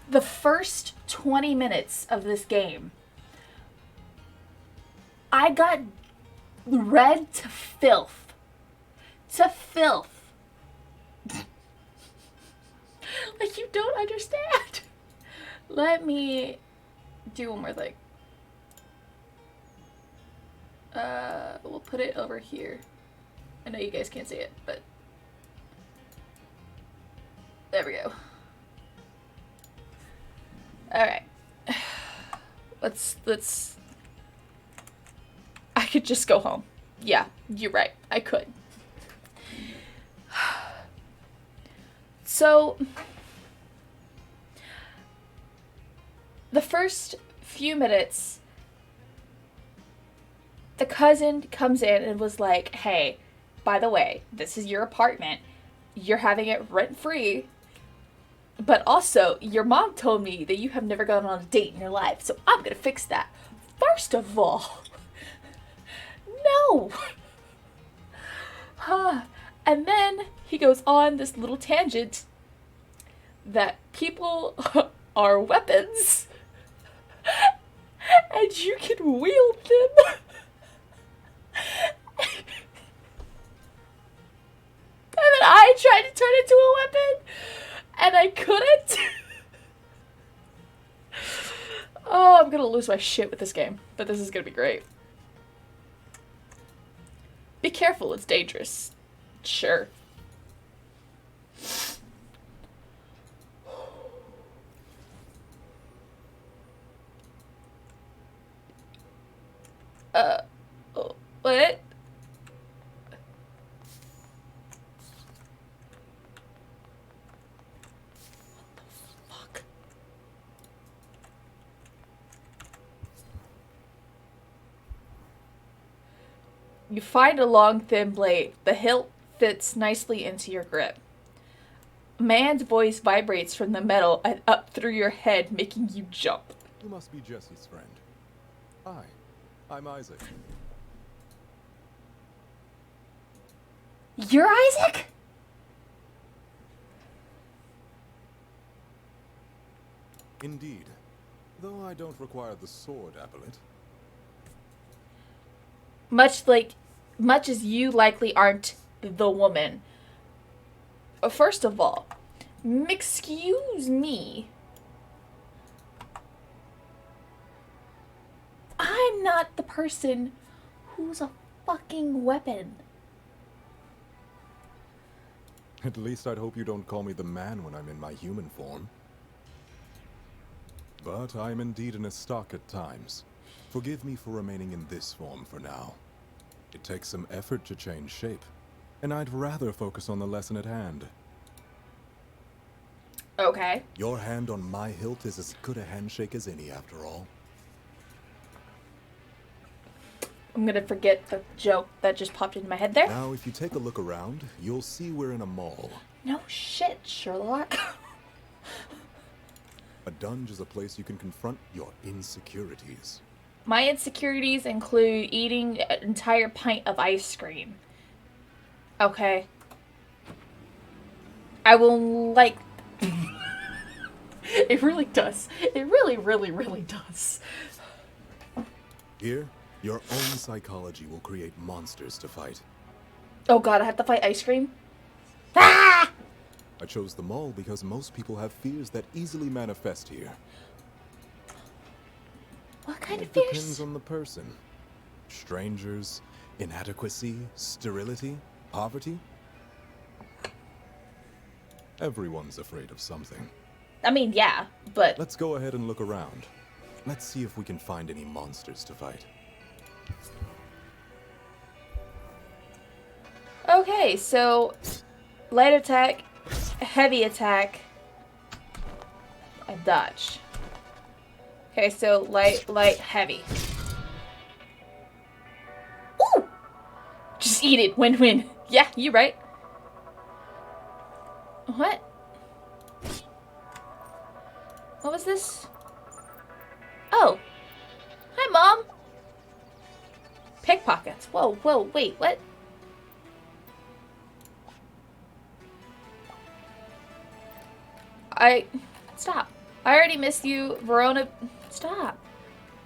The first 20 minutes of this game, I got read to filth. To filth. Like, you don't understand. Let me do one more thing. We'll put it over here. I know you guys can't see it, but there we go. Alright. Let's I could just go home. Yeah, you're right. I could. So the first few minutes, the cousin comes in and was like, hey, by the way, this is your apartment. You're having it rent-free. But also, your mom told me that you have never gone on a date in your life, so I'm gonna fix that. First of all, no. And then he goes on this little tangent that people are weapons and you can wield them. And then I tried to turn it into a weapon and I couldn't. Oh, I'm gonna lose my shit with this game, but this is gonna be great. Be careful, it's dangerous. Sure. What? Fuck. You find a long, thin blade. The hilt fits nicely into your grip. A man's voice vibrates from the metal and up through your head, making you jump. You must be Jesse's friend. Hi, I'm Isaac. You're Isaac? Indeed. Though I don't require the sword appellate. Much as you likely aren't the woman. First of all, excuse me. I'm not the person who's a fucking weapon. At least I'd hope you don't call me the man when I'm in my human form. But I'm indeed in a stock at times. Forgive me for remaining in this form for now. It takes some effort to change shape, and I'd rather focus on the lesson at hand. Okay. Your hand on my hilt is as good a handshake as any, after all. I'm gonna forget the joke that just popped into my head there. Now, if you take a look around, you'll see we're in a mall. No shit, Sherlock. A dungeon is a place you can confront your insecurities. My insecurities include eating an entire pint of ice cream. Okay. I will, like... It really does. It really, really, really does. Here, your own psychology will create monsters to fight. Oh god, I have to fight ice cream? Ah! I chose the mall because most people have fears that easily manifest here. What kind of It fears? depends on the person. Strangers, inadequacy, sterility, poverty. Everyone's afraid of something. I mean, yeah, but... Let's go ahead and look around. Let's see if we can find any monsters to fight. Okay, so... Light attack, heavy attack, and dodge. Okay, so light, heavy. Ooh! Just eat it, win-win. Yeah, you're right. What? What was this? Oh. Hi, Mom. Pickpockets. Whoa, wait, what? Stop. I already missed you. Verona... Stop.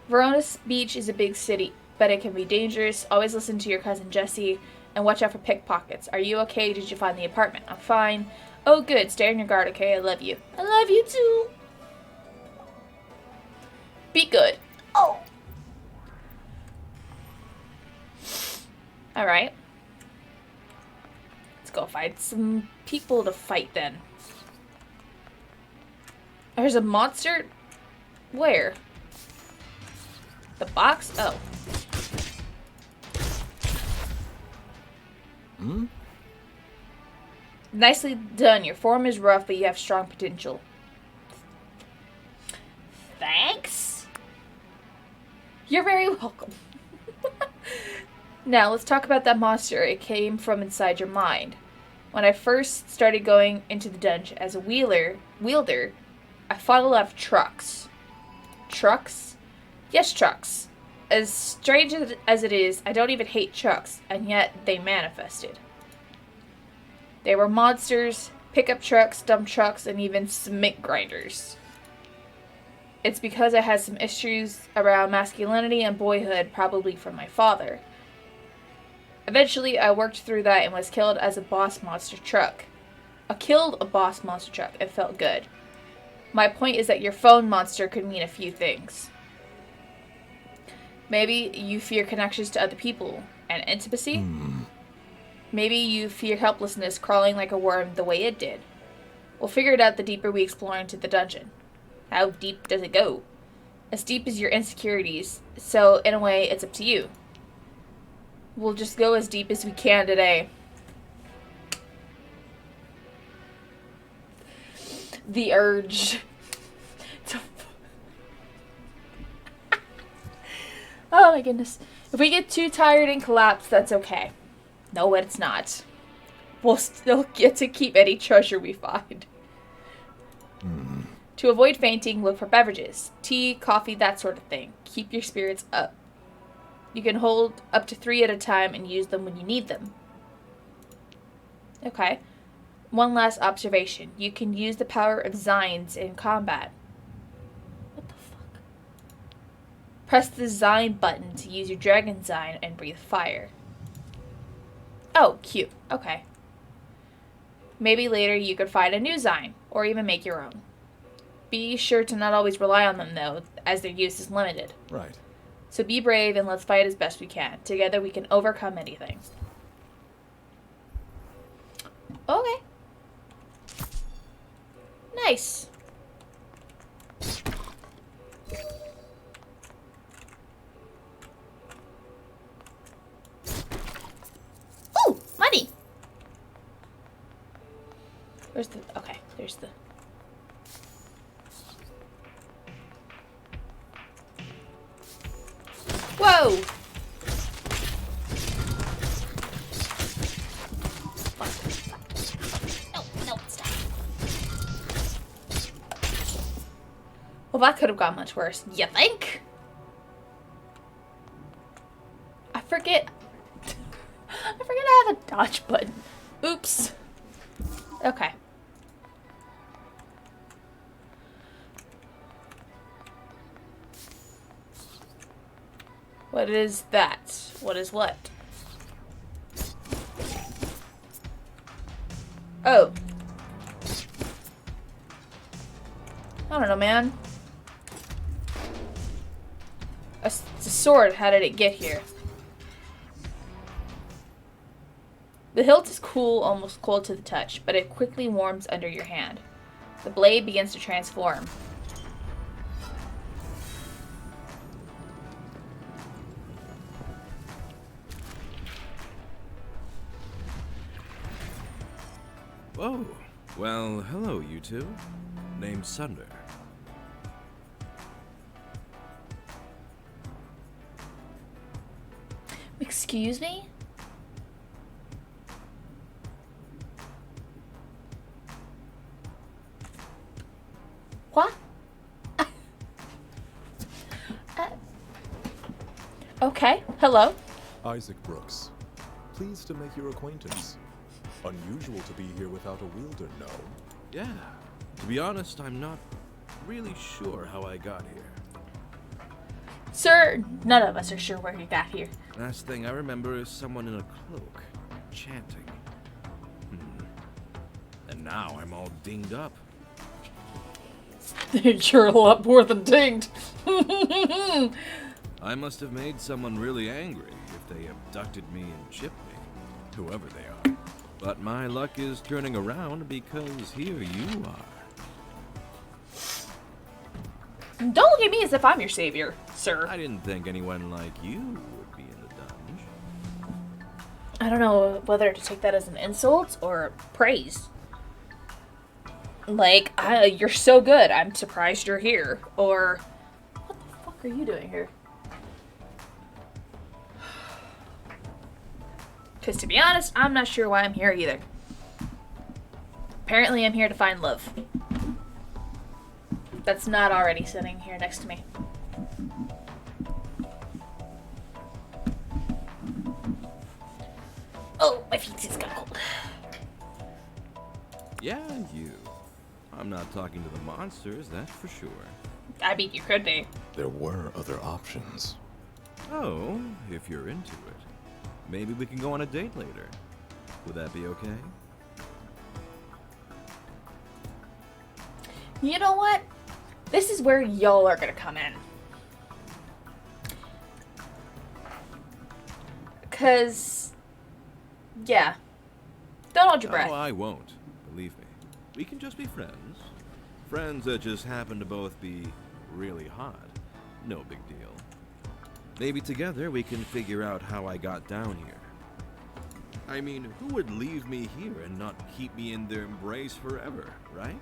Verona Beach is a big city, but it can be dangerous. Always listen to your cousin Jesse and watch out for pickpockets. Are you okay? Did you find the apartment? I'm fine. Oh, good. Stay on your guard, okay? I love you. I love you, too. Be good. Oh. Alright. Let's go find some people to fight, then. There's a monster? Where? The box? Oh. Hmm? Nicely done. Your form is rough, but you have strong potential. Thanks. You're very welcome. Now, let's talk about that monster. It came from inside your mind. When I first started going into the dungeon as a wielder, I fought a lot of trucks. Trucks? Yes, trucks. As strange as it is, I don't even hate trucks, and yet they manifested. They were monsters, pickup trucks, dump trucks, and even cement grinders. It's because I had some issues around masculinity and boyhood, probably from my father. Eventually, I worked through that and was killed as a boss monster truck. I killed a boss monster truck. It felt good. My point is that your phone monster could mean a few things. Maybe you fear connections to other people and intimacy. Maybe you fear helplessness crawling like a worm the way it did. We'll figure it out the deeper we explore into the dungeon. How deep does it go? As deep as your insecurities, so in a way, it's up to you. We'll just go as deep as we can today. The urge to... Oh my goodness. If we get too tired and collapse, that's okay. No, it's not. We'll still get to keep any treasure we find. To avoid fainting, look for beverages. Tea, coffee, that sort of thing. Keep your spirits up. You can hold up to 3 at a time and use them when you need them. Okay. One last observation. You can use the power of Zines in combat. What the fuck? Press the Zine button to use your Dragon Zine and breathe fire. Oh, cute. Okay. Maybe later you could find a new Zine, or even make your own. Be sure to not always rely on them, though, as their use is limited. Right. So be brave and let's fight as best we can. Together we can overcome anything. Okay. Nice. Ooh, money. Where's the... Okay, there's the... Whoa! No, stop. Well, that could have gone much worse. You think? I forget I have a dodge button. Oops. Okay. What is that? What is what? Oh. I don't know, man. It's a sword. How did it get here? The hilt is cool, almost cold to the touch, but it quickly warms under your hand. The blade begins to transform. Oh, well, hello, you two. Name's Sunder. Excuse me? What? Okay, hello. Isaac Brooks. Pleased to make your acquaintance. Unusual to be here without a wielder, no? Yeah, to be honest, I'm not really sure how I got here. Sir, none of us are sure where you got here. Last thing I remember is someone in a cloak, chanting. And now I'm all dinged up. You're a lot more than dinged. I must have made someone really angry if they abducted me and chipped me, whoever they are. But my luck is turning around because here you are. Don't look at me as if I'm your savior, sir. I didn't think anyone like you would be in the dungeon. I don't know whether to take that as an insult or praise. Like, you're so good, I'm surprised you're here. Or, what the fuck are you doing here? Because to be honest, I'm not sure why I'm here either. Apparently I'm here to find love. That's not already sitting here next to me. Oh, my feet just got cold. Yeah, you. I'm not talking to the monsters, that's for sure. I mean, you could be. There were other options. Oh, if you're into it. Maybe we can go on a date later. Would that be okay? You know what? This is where y'all are gonna come in. Cause, yeah. Don't hold your breath. Oh, I won't. Believe me. We can just be friends. Friends that just happen to both be really hot. No big deal. Maybe together we can figure out how I got down here. I mean, who would leave me here and not keep me in their embrace forever, right?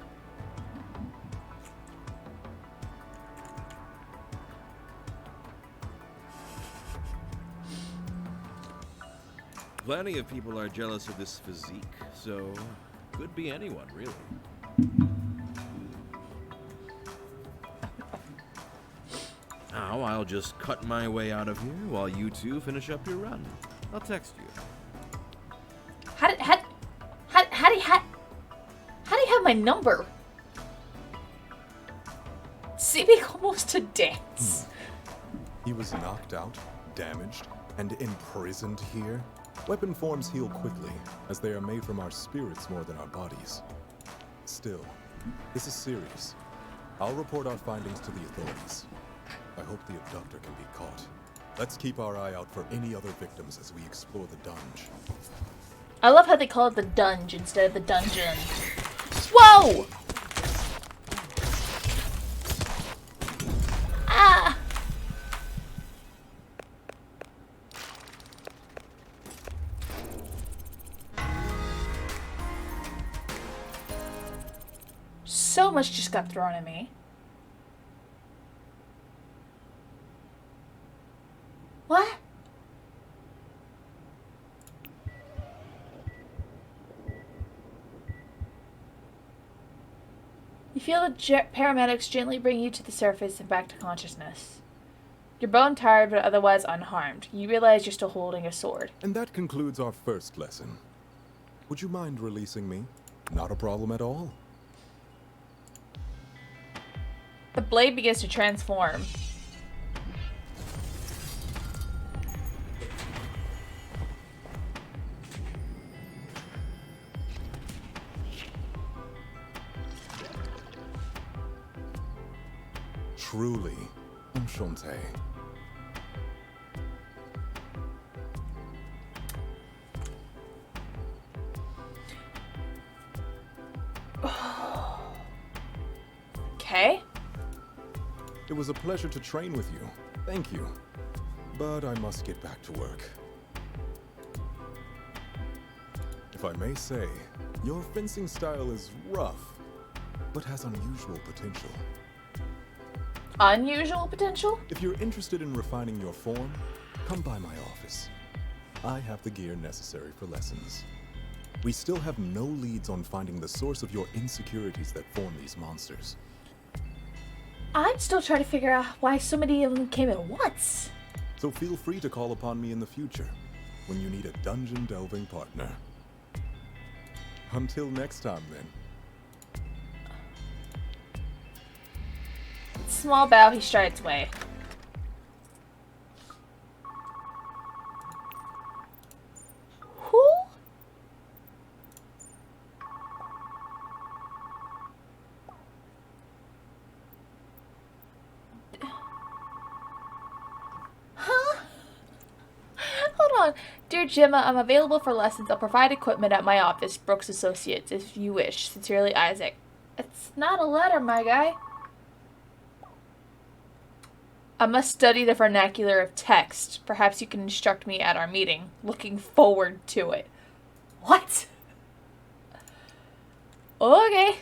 Plenty of people are jealous of this physique, so could be anyone, really. Now I'll just cut my way out of here while you two finish up your run. I'll text you. How do you have my number? Seeming almost to dance. He was knocked out, damaged, and imprisoned here. Weapon forms heal quickly, as they are made from our spirits more than our bodies. Still, this is serious. I'll report our findings to the authorities. I hope the abductor can be caught. Let's keep our eye out for any other victims as we explore the dungeon. I love how they call it the dunge instead of the dungeon. Whoa! Ah! So much just got thrown at me. What? You feel the paramedics gently bring you to the surface and back to consciousness. You're bone tired but otherwise unharmed. You realize you're still holding a sword. And that concludes our first lesson. Would you mind releasing me? Not a problem at all. The blade begins to transform. Truly, enchanté. Okay. It was a pleasure to train with you. Thank you. But I must get back to work. If I may say, your fencing style is rough, but has unusual potential. Unusual potential? If you're interested in refining your form, come by my office. I have the gear necessary for lessons. We still have no leads on finding the source of your insecurities that form these monsters. I'm still trying to figure out why so many of them came at once. So feel free to call upon me in the future when you need a dungeon delving partner. Until next time, then. small bow, he strides away. Who? Huh? Hold on. Dear Gemma, I'm available for lessons. I'll provide equipment at my office, Brooks Associates, if you wish. Sincerely, Isaac. It's not a letter, my guy. I must study the vernacular of text. Perhaps you can instruct me at our meeting. Looking forward to it. What? Okay.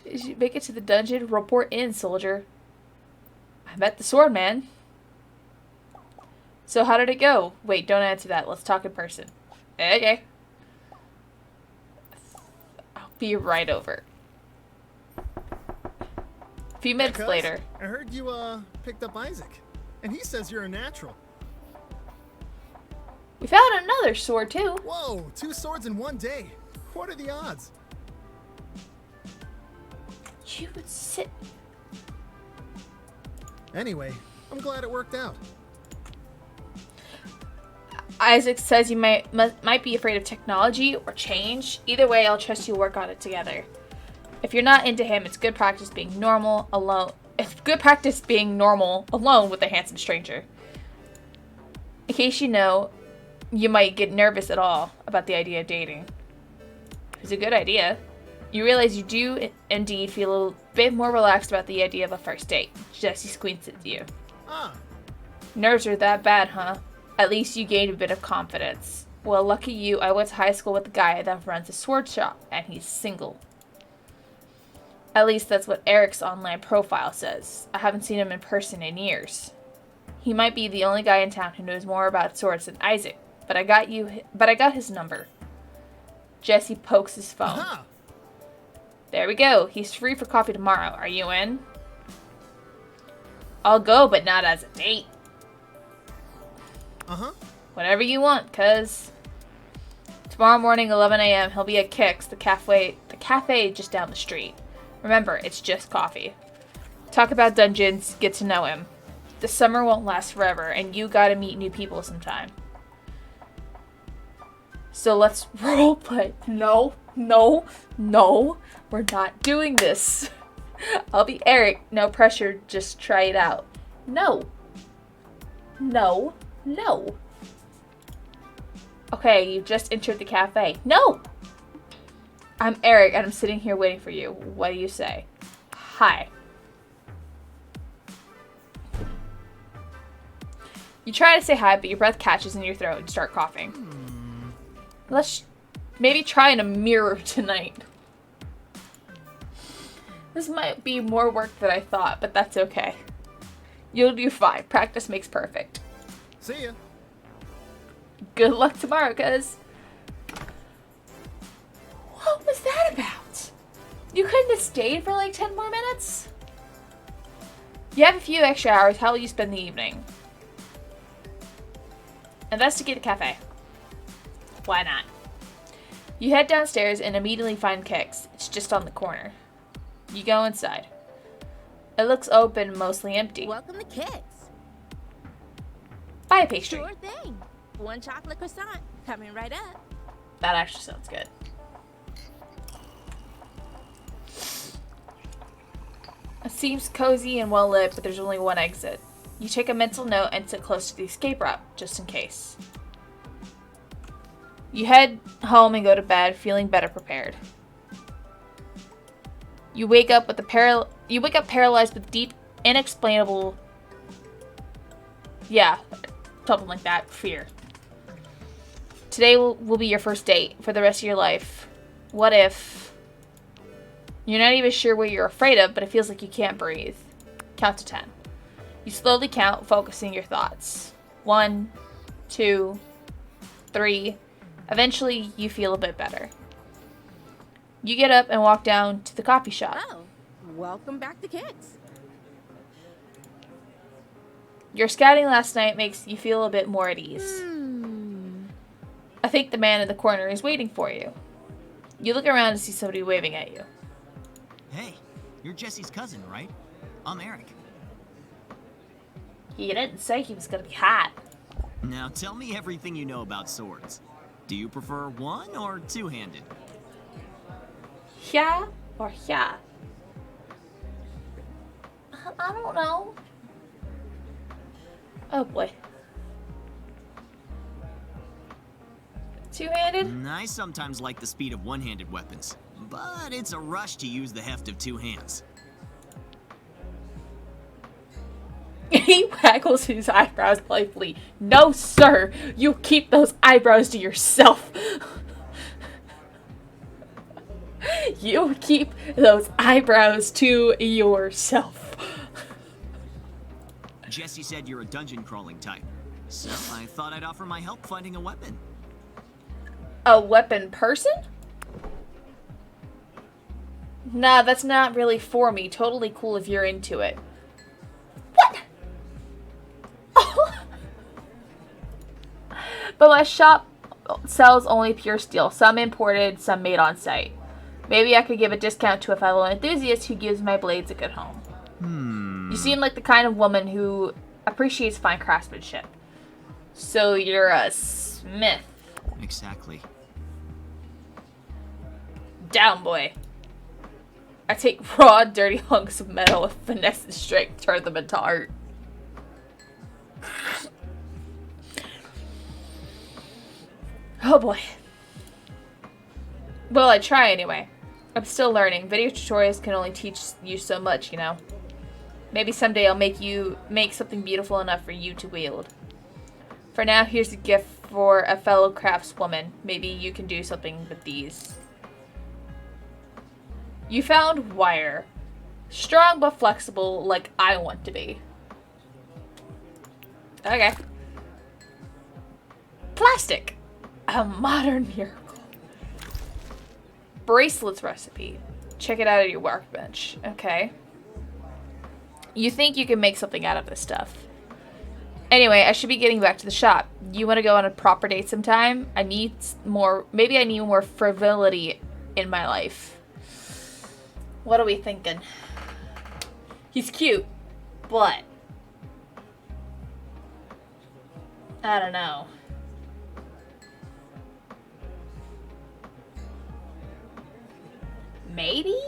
Did you make it to the dungeon? Report in, soldier. I met the sword man. So how did it go? Wait, don't answer that. Let's talk in person. Okay. I'll be right over. A few minutes later. I heard you, picked up Isaac. And he says you're a natural. We found another sword, too. Whoa, 2 swords in one day. What are the odds? You would sit... Anyway, I'm glad it worked out. Isaac says you might be afraid of technology or change. Either way, I'll trust you work on it together. If you're not into him, it's good practice being normal alone. It's good practice being normal alone with a handsome stranger. In case you know, you might get nervous at all about the idea of dating. It's a good idea. You realize you do indeed feel a bit more relaxed about the idea of a first date. Jesse squints at you. Ah. Nerves are that bad, huh? At least you gained a bit of confidence. Well, lucky you, I went to high school with a guy that runs a sword shop, and he's single. At least that's what Eric's online profile says. I haven't seen him in person in years. He might be the only guy in town who knows more about swords than Isaac, but I got his number. Jesse pokes his phone. Aha! There we go. He's free for coffee tomorrow. Are you in? I'll go, but not as a date. Uh-huh. Whatever you want, cuz. Tomorrow morning, 11 a.m., he'll be at Kix, the cafe just down the street. Remember, it's just coffee. Talk about dungeons, get to know him. The summer won't last forever, and you gotta meet new people sometime. So let's roleplay. No, we're not doing this. I'll be Eric, no pressure, just try it out. No. Okay, you just entered the cafe. No! I'm Eric, and I'm sitting here waiting for you. What do you say? Hi. You try to say hi, but your breath catches in your throat and you start coughing. Let's maybe try in a mirror tonight. This might be more work than I thought, but that's okay. You'll do fine. Practice makes perfect. See ya. Good luck tomorrow, cuz. What was that about? You couldn't have stayed for like 10 more minutes? You have a few extra hours. How will you spend the evening? Investigate the cafe. Why not? You head downstairs and immediately find Kix. It's just on the corner. You go inside. It looks open, mostly empty. Welcome to Kix. Buy a pastry. Sure thing. 1 chocolate croissant coming right up. That actually sounds good. It seems cozy and well lit, but there's only one exit. You take a mental note and sit close to the escape route, just in case. You head home and go to bed, feeling better prepared. You wake up paralyzed with deep, inexplainable, something like that, fear. Today will be your first date for the rest of your life. What if you're not even sure what you're afraid of, but it feels like you can't breathe? Count to 10. You slowly count, focusing your thoughts. 1, 2, 3. Eventually, you feel a bit better. You get up and walk down to the coffee shop. Oh, welcome back to Kix. Your scouting last night makes you feel a bit more at ease. I think the man in the corner is waiting for you. You look around and see somebody waving at you. Hey, you're Jesse's cousin, right? I'm Eric. He didn't say he was gonna be hot. Now tell me everything you know about swords. Do you prefer one or two-handed? Yeah or yeah? I don't know. Oh boy. Two-handed? I sometimes like the speed of one-handed weapons, but it's a rush to use the heft of two hands. He waggles his eyebrows playfully. No, sir. You keep those eyebrows to yourself. You keep those eyebrows to yourself. Jesse said you're a dungeon crawling type, so I thought I'd offer my help finding a weapon. A weapon person? Nah, that's not really for me. Totally cool if you're into it. What? But my shop sells only pure steel. Some imported, some made on site. Maybe I could give a discount to a fellow enthusiast who gives my blades a good home. You seem like the kind of woman who appreciates fine craftsmanship. So you're a smith. Exactly. Down, boy. I take raw, dirty hunks of metal with finesse and strength, turn them into art. Oh boy. Well, I try anyway. I'm still learning. Video tutorials can only teach you so much, you know. Maybe someday I'll make something beautiful enough for you to wield. For now, here's a gift for a fellow craftswoman. Maybe you can do something with these. You found wire. Strong but flexible like I want to be. Okay. Plastic. A modern miracle. Bracelets recipe. Check it out at your workbench. Okay. You think you can make something out of this stuff. Anyway, I should be getting back to the shop. You want to go on a proper date sometime? Maybe I need more frivolity in my life. What are we thinking? He's cute, but I don't know. Maybe?